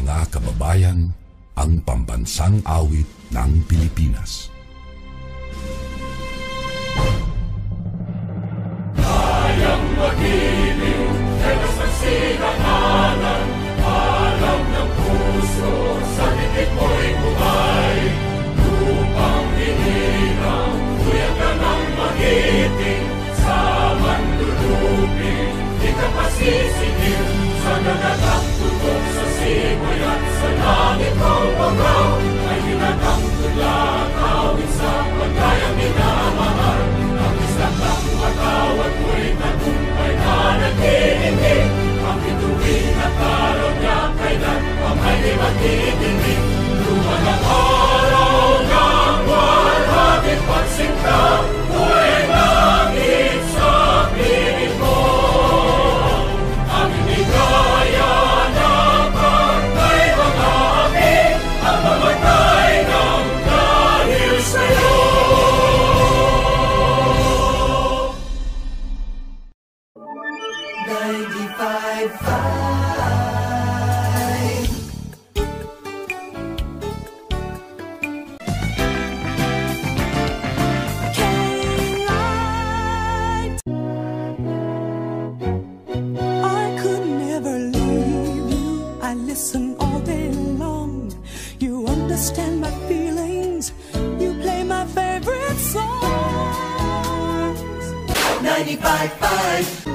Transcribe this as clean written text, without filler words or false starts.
mga kababayan, ang pambansang awit ng Pilipinas. Kayang magiliw, telos ng sinakalan, alam ng puso, sa titik mo'y buhay. Lupang hinirang, kuya ka ng magiting, sa manlulupin, di ka pasisigil, sa nagagang tutok sa simoy at sa langit mong pagaw, ay hinatang tulad, awit sa pagkayang minamahal. Ang isang ng matawad mo'y tagumpay na nagtitindig, ang bituin at araw niya kailan ang ay di magtitindig. Luman ang araw ng walhagit pagsinta, buhay langit sa piling mo. Ang hindi kaya ng pagkay mga api, ang mamatay ng dahil sa'yo. Listen all day long. You understand my feelings. You play my favorite songs. 95.5